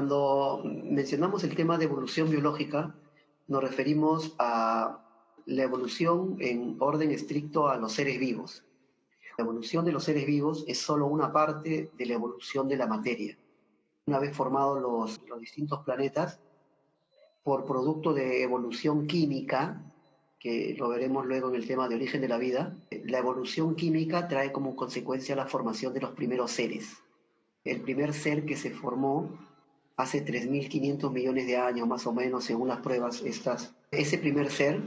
Cuando mencionamos el tema de evolución biológica, nos referimos a la evolución en orden estricto a los seres vivos. La evolución de los seres vivos es solo una parte de la evolución de la materia. Una vez formados los distintos planetas, por producto de evolución química, que lo veremos luego en el tema de origen de la vida, la evolución química trae como consecuencia la formación de los primeros seres. El primer ser que se formó hace 3.500 millones de años, más o menos, según las pruebas estas. Ese primer ser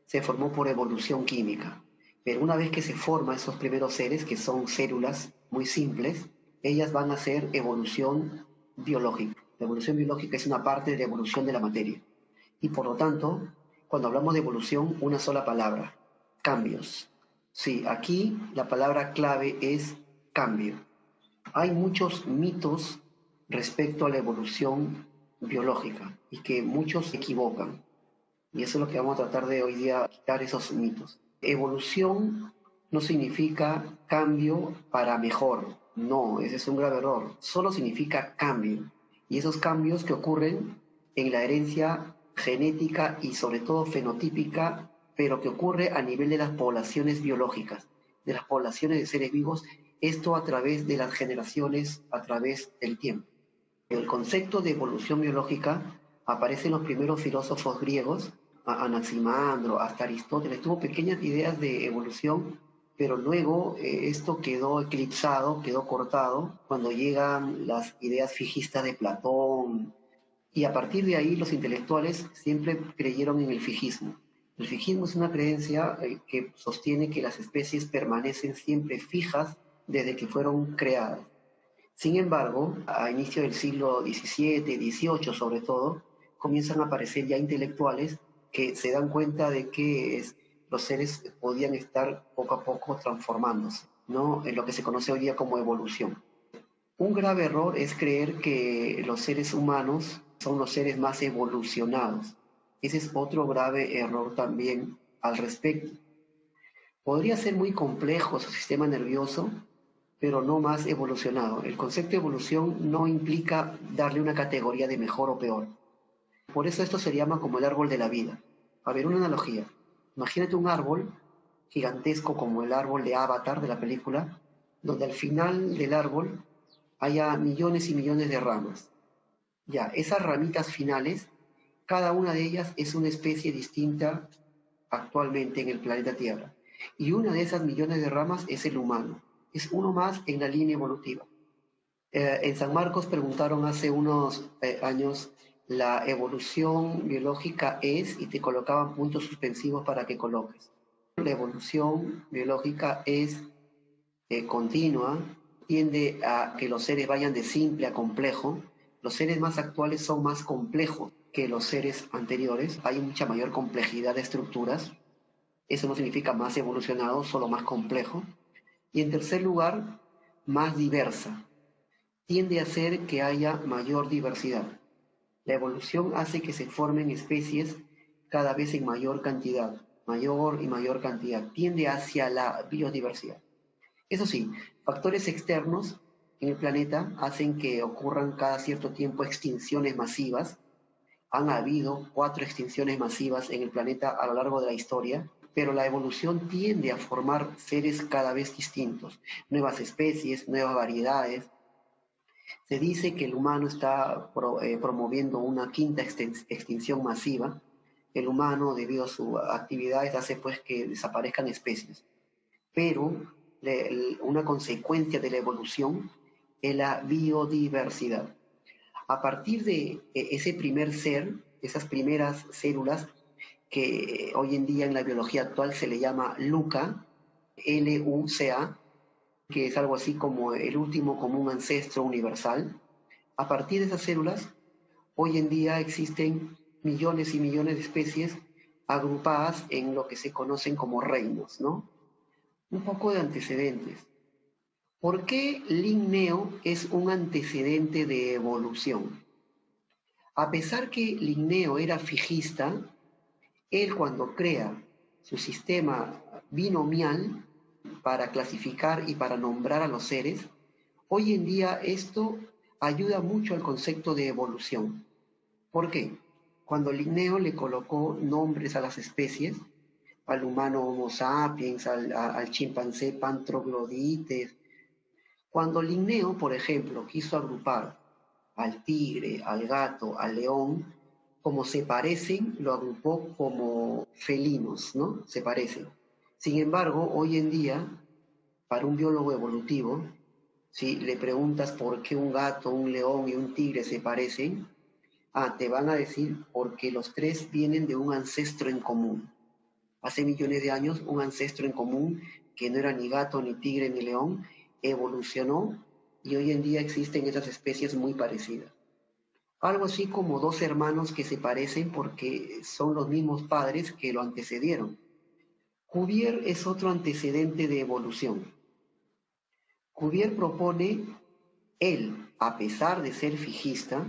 se formó por evolución química. Pero una vez que se forman esos primeros seres, que son células muy simples, ellas van a ser evolución biológica. La evolución biológica es una parte de la evolución de la materia. Y por lo tanto, cuando hablamos de evolución, una sola palabra: cambios. Sí, aquí la palabra clave es cambio. Hay muchos mitos respecto a la evolución biológica y que muchos se equivocan. Y eso es lo que vamos a tratar de hoy día, quitar esos mitos. Evolución no significa cambio para mejor. No, ese es un grave error. Solo significa cambio. Y esos cambios que ocurren en la herencia genética y sobre todo fenotípica, pero que ocurre a nivel de las poblaciones biológicas, de las poblaciones de seres vivos, esto a través de las generaciones, a través del tiempo. El concepto de evolución biológica aparece en los primeros filósofos griegos, Anaximandro, hasta Aristóteles. Tuvo pequeñas ideas de evolución, pero luego esto quedó eclipsado, quedó cortado, cuando llegan las ideas fijistas de Platón. Y a partir de ahí los intelectuales siempre creyeron en el fijismo. El fijismo es una creencia que sostiene que las especies permanecen siempre fijas desde que fueron creadas. Sin embargo, a inicio del siglo XVII, XVIII sobre todo, comienzan a aparecer ya intelectuales que se dan cuenta de que los seres podían estar poco a poco transformándose, ¿no? En lo que se conoce hoy día como evolución. Un grave error es creer que los seres humanos son los seres más evolucionados. Ese es otro grave error también al respecto. Podría ser muy complejo su sistema nervioso, pero no más evolucionado. El concepto de evolución no implica darle una categoría de mejor o peor. Por eso esto se llama como el árbol de la vida. A ver, una analogía. Imagínate un árbol gigantesco como el árbol de Avatar de la película, donde al final del árbol haya millones y millones de ramas. Ya, esas ramitas finales, cada una de ellas es una especie distinta actualmente en el planeta Tierra. Y una de esas millones de ramas es el humano. Es uno más en la línea evolutiva. En San Marcos preguntaron hace unos años, la evolución biológica es, y te colocaban puntos suspensivos para que coloques. La evolución biológica es continua, tiende a que los seres vayan de simple a complejo. Los seres más actuales son más complejos que los seres anteriores. Hay mucha mayor complejidad de estructuras. Eso no significa más evolucionado, solo más complejo. Y en tercer lugar, más diversa. Tiende a hacer que haya mayor diversidad. La evolución hace que se formen especies cada vez en mayor cantidad, mayor y mayor cantidad. Tiende hacia la biodiversidad. Eso sí, factores externos en el planeta hacen que ocurran cada cierto tiempo extinciones masivas. Han habido 4 extinciones masivas en el planeta a lo largo de la historia, pero la evolución tiende a formar seres cada vez distintos, nuevas especies, nuevas variedades. Se dice que el humano está promoviendo una quinta extinción masiva. El humano, debido a sus actividades, hace pues que desaparezcan especies. Pero una consecuencia de la evolución es la biodiversidad. A partir de ese primer ser, esas primeras células, que hoy en día en la biología actual se le llama LUCA, LUCA, que es algo así como el último común ancestro universal. A partir de esas células, hoy en día existen millones y millones de especies agrupadas en lo que se conocen como reinos, ¿no? Un poco de antecedentes. ¿Por qué Linneo es un antecedente de evolución? A pesar que Linneo era fijista, él cuando crea su sistema binomial para clasificar y para nombrar a los seres, hoy en día esto ayuda mucho al concepto de evolución. ¿Por qué? Cuando Linneo le colocó nombres a las especies, al humano Homo sapiens, al chimpancé Pantroglodites, cuando Linneo, por ejemplo, quiso agrupar al tigre, al gato, al león, como se parecen, lo agrupó como felinos, ¿no? Se parecen. Sin embargo, hoy en día, para un biólogo evolutivo, si le preguntas por qué un gato, un león y un tigre se parecen, te van a decir porque los tres vienen de un ancestro en común. Hace millones de años, un ancestro en común que no era ni gato, ni tigre, ni león, evolucionó y hoy en día existen esas especies muy parecidas. Algo así como dos hermanos que se parecen porque son los mismos padres que lo antecedieron. Cuvier es otro antecedente de evolución. Cuvier propone, él, a pesar de ser fijista,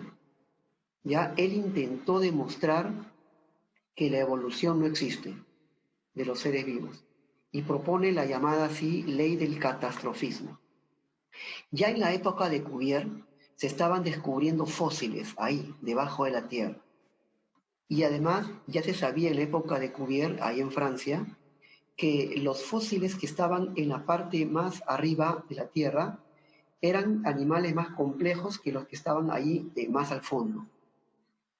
ya él intentó demostrar que la evolución no existe de los seres vivos y propone la llamada así ley del catastrofismo. Ya en la época de Cuvier se estaban descubriendo fósiles ahí, debajo de la Tierra. Y además ya se sabía en la época de Cuvier, ahí en Francia, que los fósiles que estaban en la parte más arriba de la Tierra eran animales más complejos que los que estaban ahí más al fondo.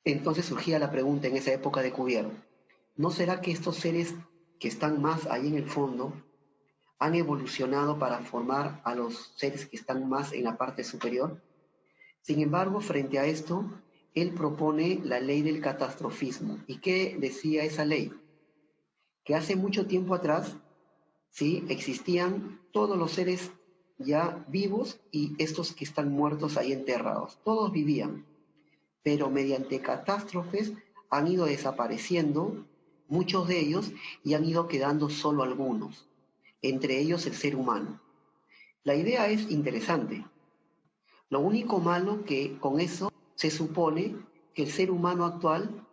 Entonces surgía la pregunta en esa época de Cuvier, ¿no será que estos seres que están más ahí en el fondo han evolucionado para formar a los seres que están más en la parte superior? Sin embargo, frente a esto, él propone la ley del catastrofismo. ¿Y qué decía esa ley? Que hace mucho tiempo atrás, ¿sí? Existían todos los seres ya vivos y estos que están muertos ahí enterrados. Todos vivían, pero mediante catástrofes han ido desapareciendo muchos de ellos y han ido quedando solo algunos, entre ellos el ser humano. La idea es interesante. Lo único malo que con eso se supone que el ser humano actual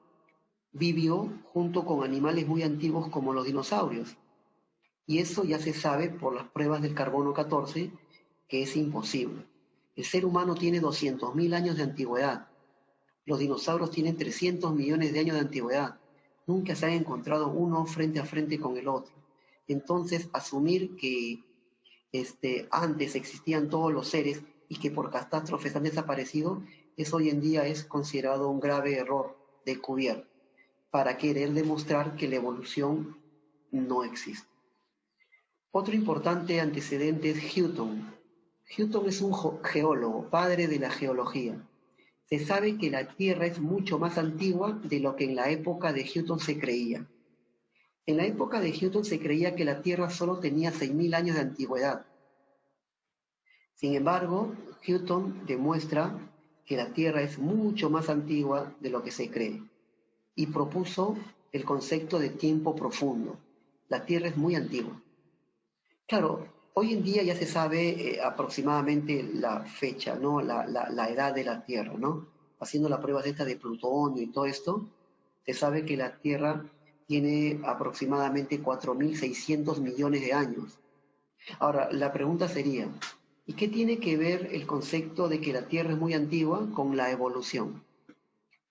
vivió junto con animales muy antiguos como los dinosaurios. Y eso ya se sabe por las pruebas del carbono 14 que es imposible. El ser humano tiene 200.000 años de antigüedad. Los dinosaurios tienen 300 millones de años de antigüedad. Nunca se han encontrado uno frente a frente con el otro. Entonces, asumir que antes existían todos los seres y que por catástrofes han desaparecido, eso hoy en día es considerado un grave error de Cuvier para querer demostrar que la evolución no existe. Otro importante antecedente es Hutton. Hutton es un geólogo, padre de la geología. Se sabe que la Tierra es mucho más antigua de lo que en la época de Hutton se creía. En la época de Hutton se creía que la Tierra solo tenía 6.000 años de antigüedad. Sin embargo, Hutton demuestra que la Tierra es mucho más antigua de lo que se cree y propuso el concepto de tiempo profundo. La Tierra es muy antigua. Claro, hoy en día ya se sabe aproximadamente la fecha, ¿no? La edad de la Tierra, ¿no? Haciendo las pruebas estas de plutonio y todo esto, se sabe que la Tierra tiene aproximadamente 4.600 millones de años. Ahora, la pregunta sería, ¿y qué tiene que ver el concepto de que la Tierra es muy antigua con la evolución?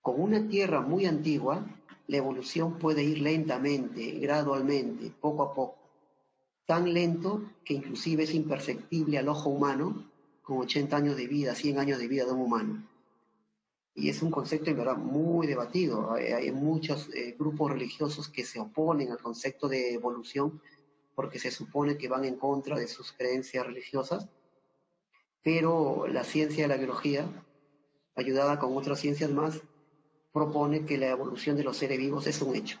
Con una Tierra muy antigua, la evolución puede ir lentamente, gradualmente, poco a poco. Tan lento que inclusive es imperceptible al ojo humano, con 80 años de vida, 100 años de vida de un humano. Y es un concepto en verdad muy debatido. Hay muchos grupos religiosos que se oponen al concepto de evolución porque se supone que van en contra de sus creencias religiosas, pero la ciencia de la biología, ayudada con otras ciencias más, propone que la evolución de los seres vivos es un hecho.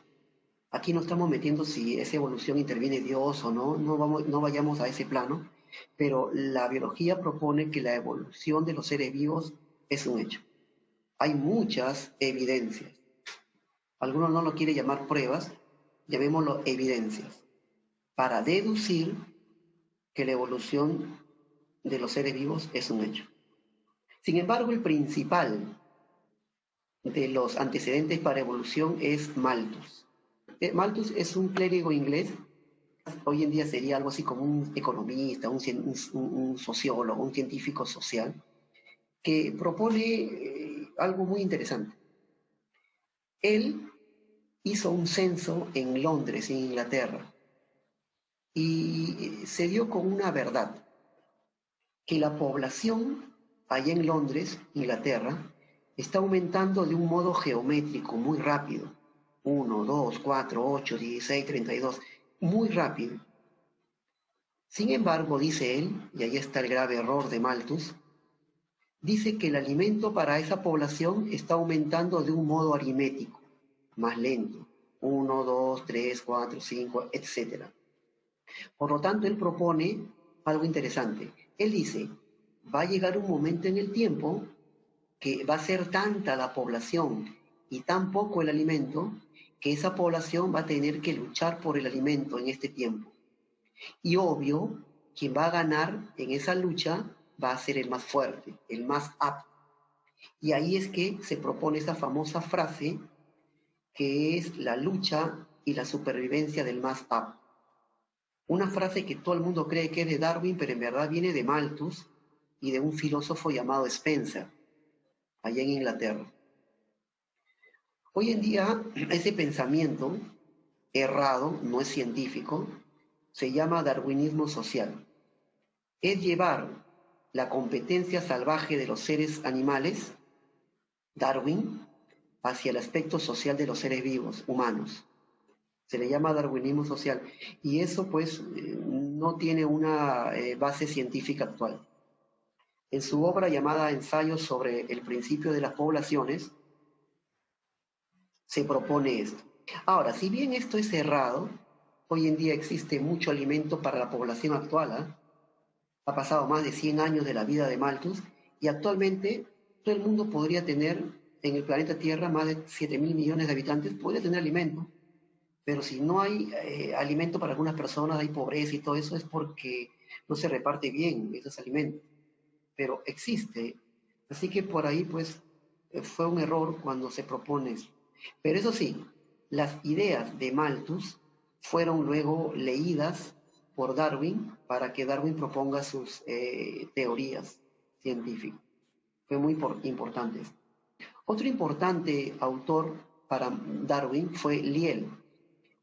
Aquí no estamos metiendo si esa evolución interviene Dios o no, no vayamos a ese plano, pero la biología propone que la evolución de los seres vivos es un hecho. Hay muchas evidencias. Algunos no lo quieren llamar pruebas, llamémoslo evidencias, para deducir que la evolución de los seres vivos es un hecho. Sin embargo, el principal de los antecedentes para evolución es Malthus. Malthus es un clérigo inglés, hoy en día sería algo así como un economista, un sociólogo, un científico social, que propone algo muy interesante. Él hizo un censo en Londres, en Inglaterra, y se dio con una verdad, que la población allá en Londres, Inglaterra, está aumentando de un modo geométrico muy rápido. 1, 2, 4, 8, 16, 32, muy rápido. Sin embargo, dice él, y ahí está el grave error de Malthus, dice que el alimento para esa población está aumentando de un modo aritmético, más lento. 1, 2, 3, 4, 5, etc. Por lo tanto, él propone algo interesante. Él dice, va a llegar un momento en el tiempo que va a ser tanta la población y tan poco el alimento, que esa población va a tener que luchar por el alimento en este tiempo. Y obvio, quien va a ganar en esa lucha va a ser el más fuerte, el más apto. Y ahí es que se propone esa famosa frase que es la lucha y la supervivencia del más apto. Una frase que todo el mundo cree que es de Darwin, pero en verdad viene de Malthus y de un filósofo llamado Spencer, allá en Inglaterra. Hoy en día, ese pensamiento errado, no es científico, se llama darwinismo social. Es llevar la competencia salvaje de los seres animales, Darwin, hacia el aspecto social de los seres vivos, humanos. Se le llama darwinismo social. Y eso pues no tiene una base científica actual. En su obra llamada Ensayos sobre el principio de las poblaciones, se propone esto. Ahora, si bien esto es errado, hoy en día existe mucho alimento para la población actual. Ha pasado más de 100 años de la vida de Malthus y actualmente todo el mundo podría tener en el planeta Tierra más de 7.000 millones de habitantes, podría tener alimento, pero si no hay alimento para algunas personas, hay pobreza y todo eso, es porque no se reparte bien esos alimentos. Pero existe. Así que por ahí pues fue un error cuando se propone eso. Pero eso sí, las ideas de Malthus fueron luego leídas por Darwin para que Darwin proponga sus teorías científicas. Fue muy importante esto. Otro importante autor para Darwin fue Lyell.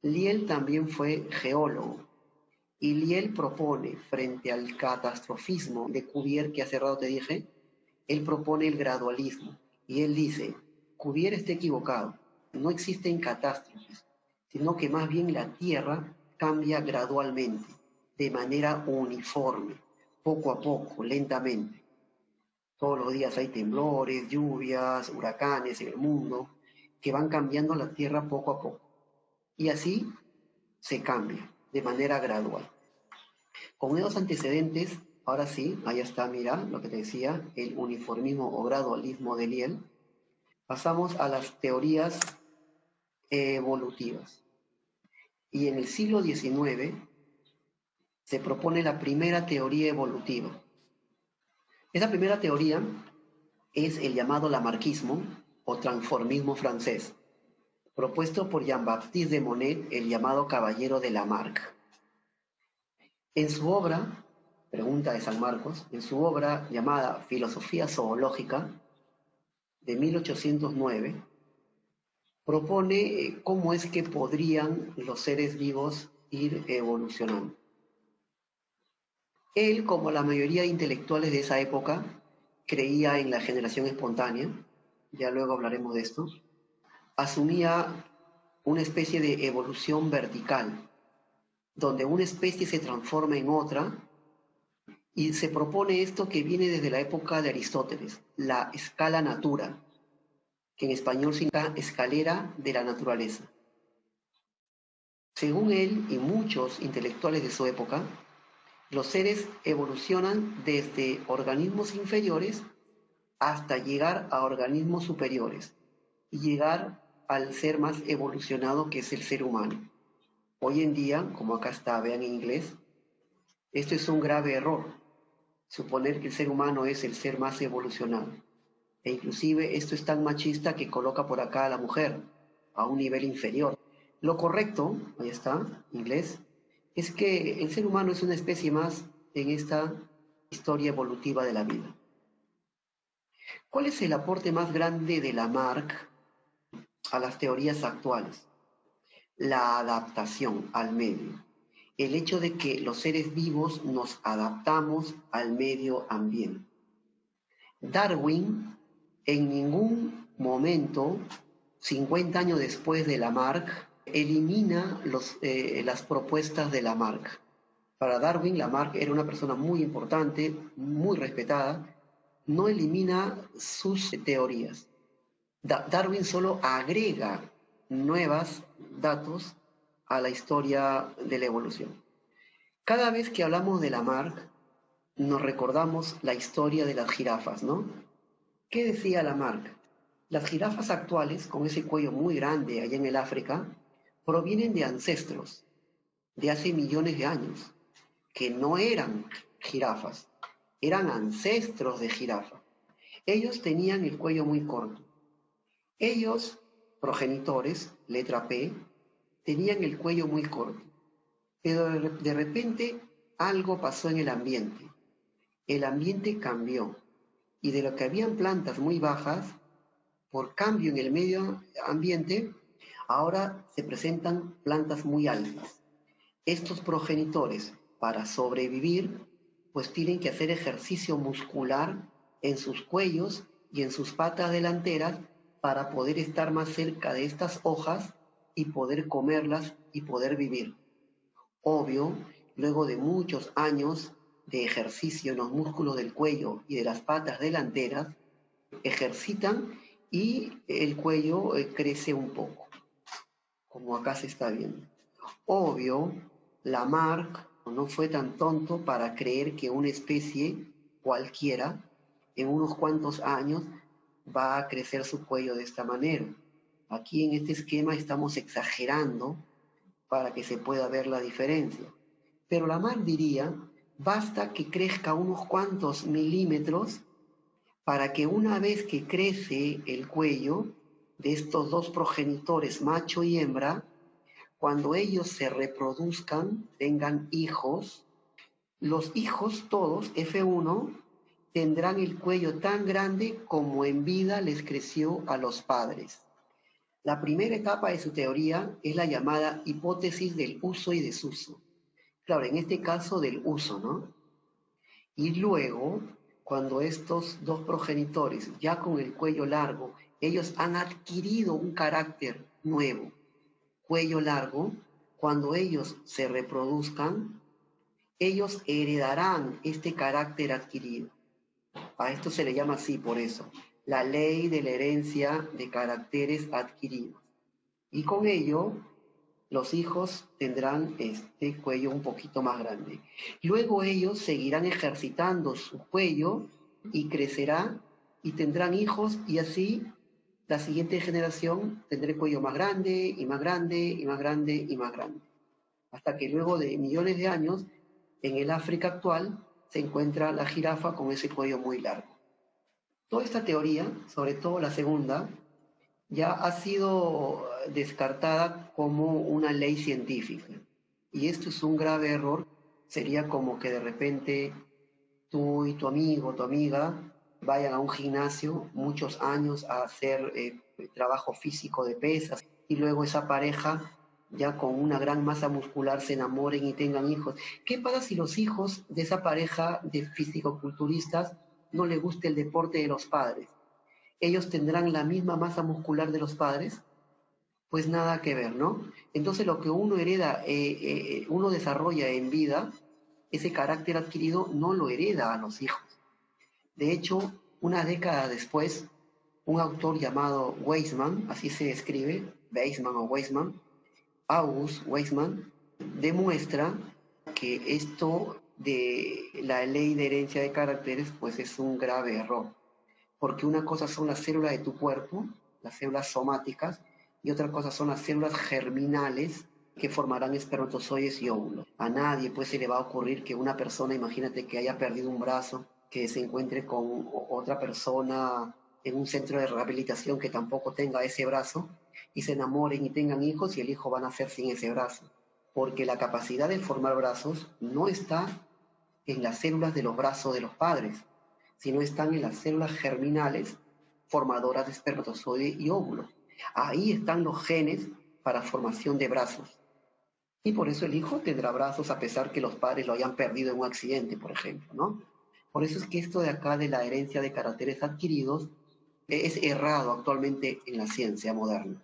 Lyell también fue geólogo. Y Lyell propone, frente al catastrofismo de Cuvier que hace rato te dije, él propone el gradualismo. Y él dice, Cuvier está equivocado, no existen catástrofes, sino que más bien la Tierra cambia gradualmente, de manera uniforme, poco a poco, lentamente. Todos los días hay temblores, lluvias, huracanes en el mundo, que van cambiando la Tierra poco a poco. Y así se cambia, de manera gradual. Con esos antecedentes, ahora sí, ahí está, mira, lo que te decía, el uniformismo o gradualismo de Lyell. Pasamos a las teorías evolutivas. Y en el siglo XIX se propone la primera teoría evolutiva. Esa primera teoría es el llamado lamarckismo o transformismo francés, propuesto por Jean-Baptiste de Monnet, el llamado Caballero de Lamarck. En su obra, Pregunta de San Marcos, en su obra llamada Filosofía Zoológica, de 1809, propone cómo es que podrían los seres vivos ir evolucionando. Él, como la mayoría de intelectuales de esa época, creía en la generación espontánea, ya luego hablaremos de esto, asumía una especie de evolución vertical, donde una especie se transforma en otra, y se propone esto que viene desde la época de Aristóteles, la escala natura, que en español significa escalera de la naturaleza. Según él y muchos intelectuales de su época, los seres evolucionan desde organismos inferiores hasta llegar a organismos superiores y llegar al ser más evolucionado que es el ser humano. Hoy en día, como acá está, vean en inglés, esto es un grave error, suponer que el ser humano es el ser más evolucionado. E inclusive esto es tan machista que coloca por acá a la mujer a un nivel inferior. Lo correcto, ahí está, inglés, es que el ser humano es una especie más en esta historia evolutiva de la vida. ¿Cuál es el aporte más grande de Lamarck a las teorías actuales? La adaptación al medio. El hecho de que los seres vivos nos adaptamos al medio ambiente. Darwin en ningún momento, 50 años después de Lamarck, elimina las propuestas de Lamarck. Para Darwin, Lamarck era una persona muy importante, muy respetada, no elimina sus teorías. Darwin solo agrega nuevos datos a la historia de la evolución. Cada vez que hablamos de Lamarck, nos recordamos la historia de las jirafas, ¿no? ¿Qué decía Lamarck? Las jirafas actuales, con ese cuello muy grande allá en el África, provienen de ancestros de hace millones de años, que no eran jirafas, eran ancestros de jirafa. Ellos tenían el cuello muy corto. Ellos, progenitores, letra P, tenían el cuello muy corto. Pero de repente algo pasó en el ambiente. El ambiente cambió y de lo que habían plantas muy bajas, por cambio en el medio ambiente, ahora se presentan plantas muy altas. Estos progenitores, para sobrevivir, pues tienen que hacer ejercicio muscular en sus cuellos y en sus patas delanteras para poder estar más cerca de estas hojas y poder comerlas y poder vivir. Obvio, luego de muchos años de ejercicio en los músculos del cuello y de las patas delanteras, ejercitan y el cuello crece un poco, como acá se está viendo. Obvio, Lamarck no fue tan tonto para creer que una especie cualquiera en unos cuantos años va a crecer su cuello de esta manera. Aquí en este esquema estamos exagerando para que se pueda ver la diferencia. Pero Lamarck diría, basta que crezca unos cuantos milímetros para que una vez que crece el cuello de estos dos progenitores, macho y hembra, cuando ellos se reproduzcan, tengan hijos, los hijos todos, F1, tendrán el cuello tan grande como en vida les creció a los padres. La primera etapa de su teoría es la llamada hipótesis del uso y desuso. Claro, en este caso del uso, ¿no? Y luego, cuando estos dos progenitores, ya con el cuello largo, ellos han adquirido un carácter nuevo, cuello largo, cuando ellos se reproduzcan, ellos heredarán este carácter adquirido. A esto se le llama así por eso, la ley de la herencia de caracteres adquiridos. Y con ello, los hijos tendrán este cuello un poquito más grande. Luego ellos seguirán ejercitando su cuello y crecerá y tendrán hijos y así la siguiente generación tendrá el cuello más grande y más grande y más grande y más grande. Hasta que luego de millones de años, en el África actual, se encuentra la jirafa con ese cuello muy largo. Toda esta teoría, sobre todo la segunda, ya ha sido descartada como una ley científica. Y esto es un grave error. Sería como que de repente tú y tu amigo, tu amiga, vayan a un gimnasio muchos años a hacer trabajo físico de pesas y luego esa pareja ya con una gran masa muscular se enamoren y tengan hijos. ¿Qué pasa si los hijos de esa pareja de fisicoculturistas no les gusta el deporte de los padres? ¿Ellos tendrán la misma masa muscular de los padres? Pues nada que ver, ¿no? Entonces lo que uno hereda, uno desarrolla en vida, ese carácter adquirido no lo hereda a los hijos. De hecho, una década después, un autor llamado Weismann, así se escribe, Weismann o Weismann, August Weismann, demuestra que esto de la ley de herencia de caracteres, pues es un grave error. Porque una cosa son las células de tu cuerpo, las células somáticas, y otra cosa son las células germinales que formarán espermatozoides y óvulos. A nadie pues se le va a ocurrir que una persona, imagínate que haya perdido un brazo, que se encuentre con otra persona en un centro de rehabilitación que tampoco tenga ese brazo, y se enamoren y tengan hijos y el hijo va a nacer sin ese brazo. Porque la capacidad de formar brazos no está en las células de los brazos de los padres, sino están en las células germinales formadoras de espermatozoide y óvulo. Ahí están los genes para formación de brazos. Y por eso el hijo tendrá brazos a pesar que los padres lo hayan perdido en un accidente, por ejemplo, ¿no? Por eso es que esto de acá de la herencia de caracteres adquiridos es errado actualmente en la ciencia moderna.